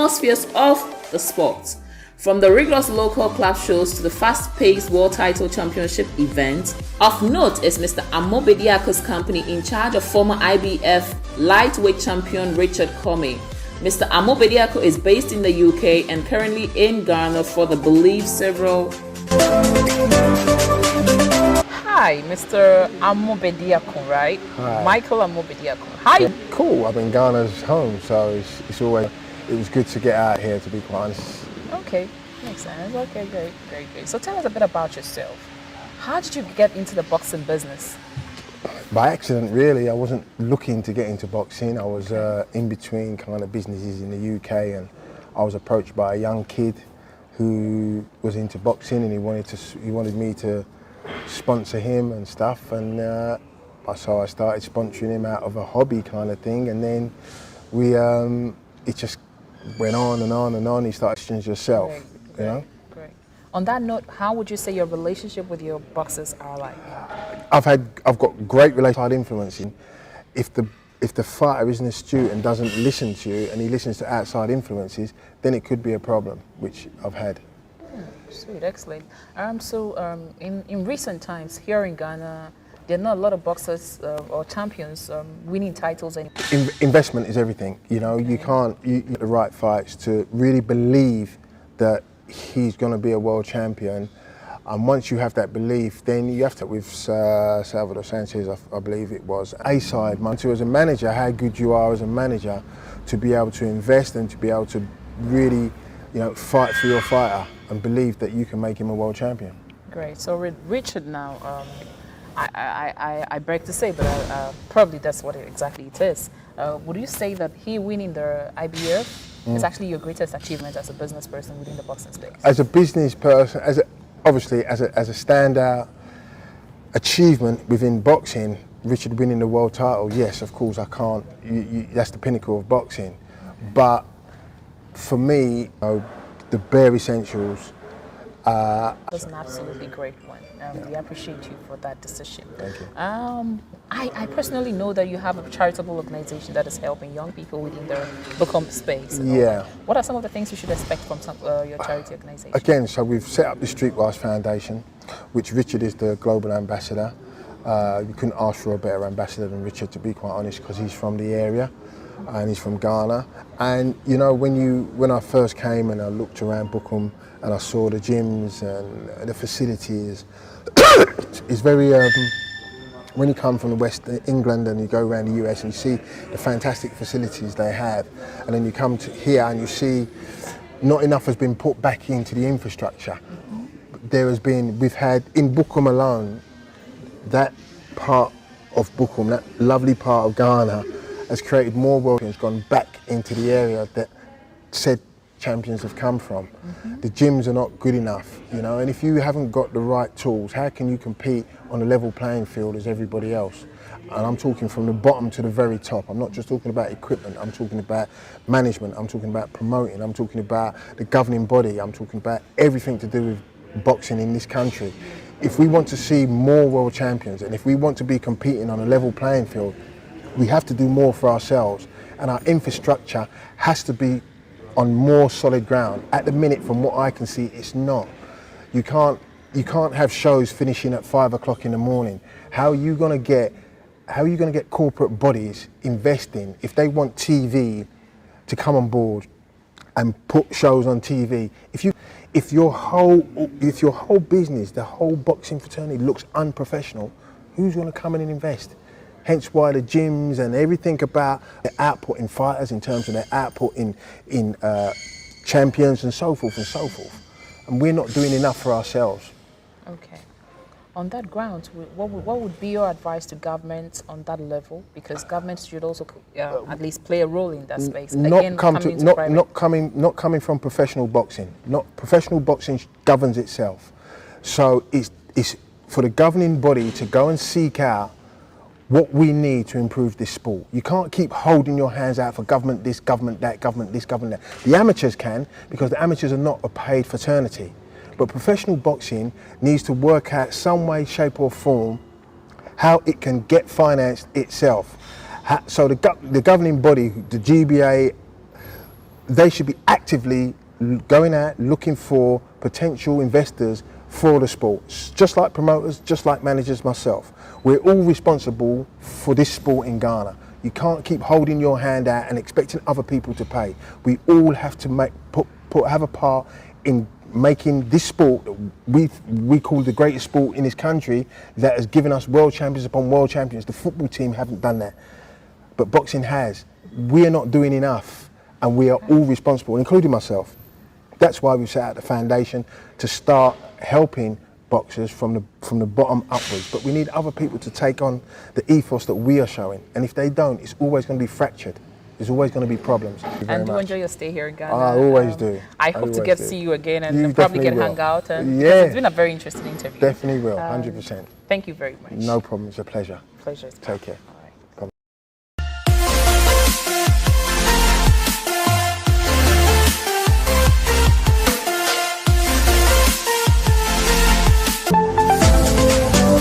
atmospheres of the sport. From the rigorous local club shows to the fast-paced World Title Championship event, of note is Mr. Amoo Bediako's company in charge of former IBF lightweight champion Richard Commey. Mr. Amoo Bediako is based in the UK and currently in Ghana for the believed several... Hi, Mr. Amoo Bediako, right? Hi. Michael Amoo Bediako. Hi. Cool. I mean, Ghana's home, so it was good to get out here, to be quite honest. Okay, makes sense. Okay, great. So tell us a bit about yourself. How did you get into the boxing business? By accident, really. I wasn't looking to get into boxing. I was in between kind of businesses in the UK, and I was approached by a young kid who was into boxing, and he wanted me to sponsor him and stuff, and so I started sponsoring him out of a hobby kind of thing, and then it just went on and on and on. You start questioning yourself, you know. Great. On that note, how would you say your relationship with your boxers are like? I've got great relationship influencing. If the fighter isn't astute and doesn't listen to you, and he listens to outside influences, then it could be a problem, which I've had. Sweet, excellent. In recent times here in Ghana, there are not a lot of boxers or champions winning titles. Investment is everything. You know, you get the right fights to really believe that he's going to be a world champion. And once you have that belief, then you have to, with Salvador Sanchez, I believe it was, A-side, to as a manager, how good you are as a manager to be able to invest and to be able to really, you know, fight for your fighter and believe that you can make him a world champion. Great. So with Richard now, I beg to say, but probably that's what exactly it is. Would you say that he winning the IBF is actually your greatest achievement as a business person within the boxing space? As a business person, obviously as a standout achievement within boxing, Richard winning the world title, yes, of course, I can't. That's the pinnacle of boxing. But for me, you know, the bare essentials. That's an absolutely great one. We appreciate you for that decision. Thank you. I personally know that you have a charitable organization that is helping young people within the bookcom space. Yeah. What are some of the things you should expect from your charity organization? Again, so we've set up the Streetwise Foundation, which Richard is the global ambassador. You couldn't ask for a better ambassador than Richard, to be quite honest, because he's from the area and he's from Ghana. And you know, when I first came and I looked around Bookham and I saw the gyms and the facilities, it's very, when you come from the West England and you go around the US and you see the fantastic facilities they have, and then you come to here and you see not enough has been put back into the infrastructure. We've had in Bookham alone, that part of Bookham, that lovely part of Ghana, has created more world champions, gone back into the area that said champions have come from. The gyms are not good enough, you know, and if you haven't got the right tools, how can you compete on a level playing field as everybody else? And I'm talking from the bottom to the very top. I'm not just talking about equipment, I'm talking about management, I'm talking about promoting, I'm talking about the governing body, I'm talking about everything to do with boxing in this country. If we want to see more world champions, and if we want to be competing on a level playing field, we have to do more for ourselves, and our infrastructure has to be on more solid ground. At the minute, from what I can see, it's not. You can't have shows finishing at 5 o'clock in the morning. How are you going to get corporate bodies investing if they want TV to come on board and put shows on TV? If your whole business, the whole boxing fraternity looks unprofessional, who's going to come in and invest? Hence why the gyms and everything about the output in fighters in terms of their output in champions and so forth and so forth. And we're not doing enough for ourselves. Okay. On that ground, what would be your advice to governments on that level? Because governments should also at least play a role in that space. Not coming from professional boxing. Professional boxing governs itself. So it's for the governing body to go and seek out what we need to improve this sport. You can't keep holding your hands out for government this, government that, government this, government that. The amateurs can, because the amateurs are not a paid fraternity. But professional boxing needs to work out some way, shape or form how it can get financed itself. So the governing body, the GBA, they should be actively going out looking for potential investors for the sports, just like promoters, just like managers, myself. We're all responsible for this sport in Ghana. You can't keep holding your hand out and expecting other people to pay. We all have to have a part in making this sport that we call the greatest sport in this country, that has given us world champions upon world champions. The football team haven't done that, but boxing has. We are not doing enough, and we are all responsible, including myself. That's why we set out the foundation to start helping boxers from the bottom upwards. But we need other people to take on the ethos that we are showing, and if they don't, it's always going to be fractured. There's always going to be problems. And do enjoy your stay here in Ghana. I always do. I hope to get to see you again and You probably get definitely hang out. And Yeah. It's been a very interesting interview. Definitely will, 100%. Thank you very much. No problem, it's a pleasure. Pleasure. Take care.